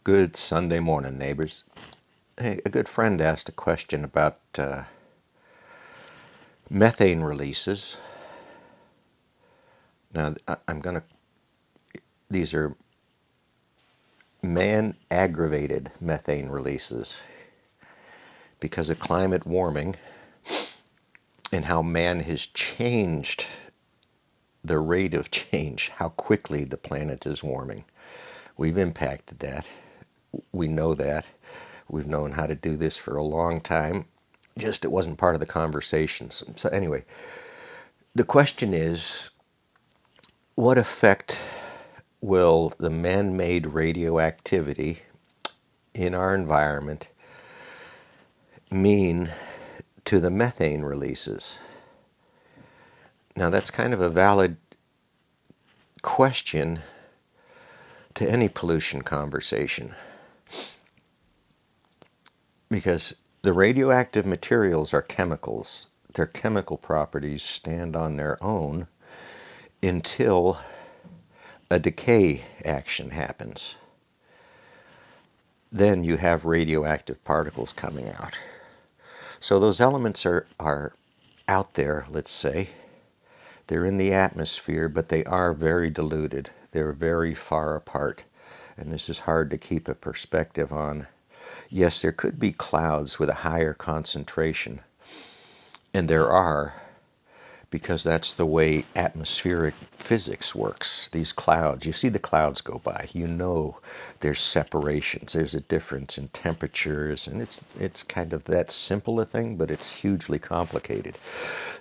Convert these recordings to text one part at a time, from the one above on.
Good Sunday morning, neighbors. Hey, a good friend asked a question about methane releases. Now, these are man-aggravated methane releases because of climate warming and how man has changed the rate of change, how quickly the planet is warming. We've impacted that. We know that. We've known how to do this for a long time. Just it wasn't part of the conversations. So anyway, the question is, what effect will the man-made radioactivity in our environment mean to the methane releases? Now that's kind of a valid question to any pollution conversation, because the radioactive materials are chemicals. Their chemical properties stand on their own until a decay action happens. Then you have radioactive particles coming out. So those elements are out there, let's say. They're in the atmosphere, but they are very diluted. They're very far apart. And this is hard to keep a perspective on. Yes, there could be clouds with a higher concentration. And there are, because that's the way atmospheric physics works. These clouds, you see the clouds go by, you know there's separations, there's a difference in temperatures, and it's kind of that simple a thing, but it's hugely complicated.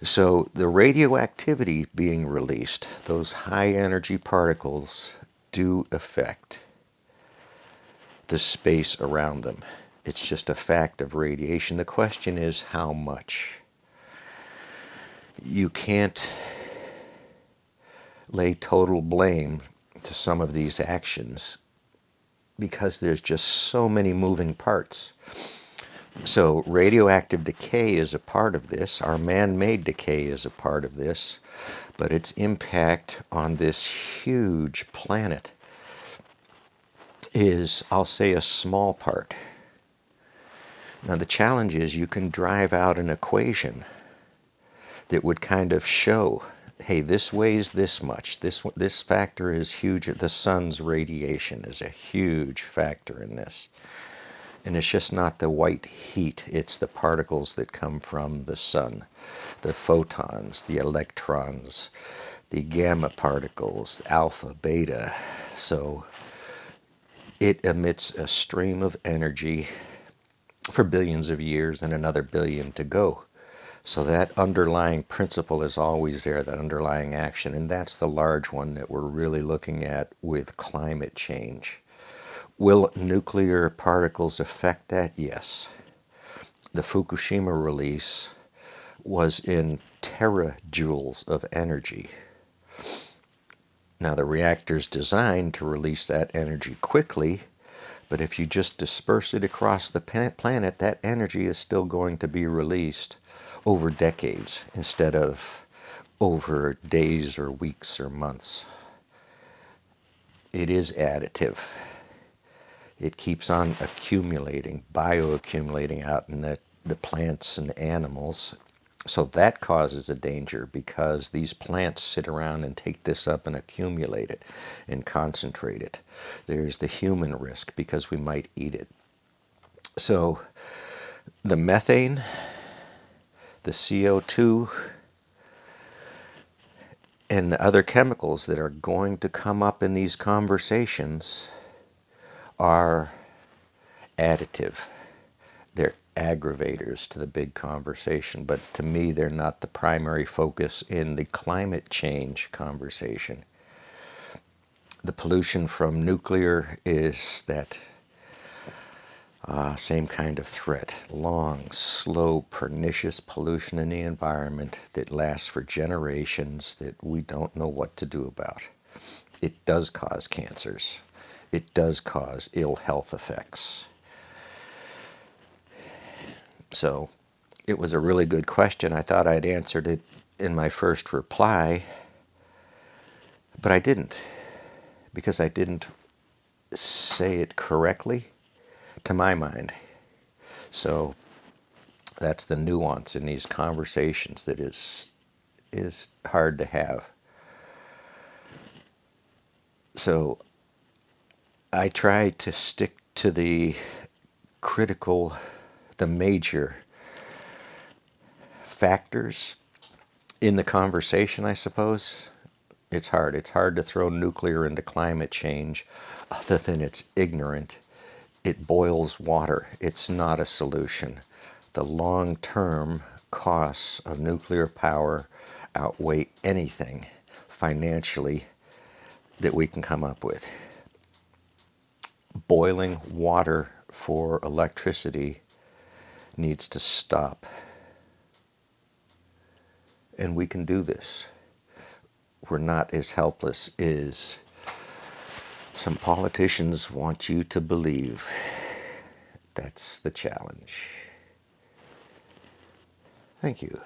So the radioactivity being released, those high energy particles, do affect the space around them. It's just a fact of radiation. The question is how much. You can't lay total blame to some of these actions because there's just so many moving parts. So radioactive decay is a part of this. Our man-made decay is a part of this. But its impact on this huge planet is, I'll say, a small part. Now the challenge is you can drive out an equation that would kind of show, hey, this weighs this much. This factor is huge. The sun's radiation is a huge factor in this. And it's just not the white heat. It's the particles that come from the sun. The photons, the electrons, the gamma particles, alpha, beta. So it emits a stream of energy for billions of years and another billion to go. So that underlying principle is always there, that underlying action, and that's the large one that we're really looking at with climate change. Will nuclear particles affect that? Yes. The Fukushima release was in terajoules of energy. Now the reactor's designed to release that energy quickly, but if you just disperse it across the planet, that energy is still going to be released over decades instead of over days or weeks or months. It is additive. It keeps on accumulating, bioaccumulating out in the plants and animals. So that causes a danger because these plants sit around and take this up and accumulate it and concentrate it. There's the human risk because we might eat it. So the methane, the CO2, and the other chemicals that are going to come up in these conversations are additive. They're aggravators to the big conversation, but to me they're not the primary focus in the climate change conversation. The pollution from nuclear is that same kind of threat. Long, slow, pernicious pollution in the environment that lasts for generations that we don't know what to do about. It does cause cancers. It does cause ill health effects. So it was a really good question. I thought I'd answered it in my first reply, but I didn't, because I didn't say it correctly, to my mind. So that's the nuance in these conversations that is hard to have. So I try to stick to the critical, the major factors in the conversation, I suppose. It's hard. It's hard to throw nuclear into climate change other than it's ignorant. It boils water. It's not a solution. The long-term costs of nuclear power outweigh anything financially that we can come up with. Boiling water for electricity needs to stop. And we can do this. We're not as helpless as some politicians want you to believe. That's the challenge. Thank you.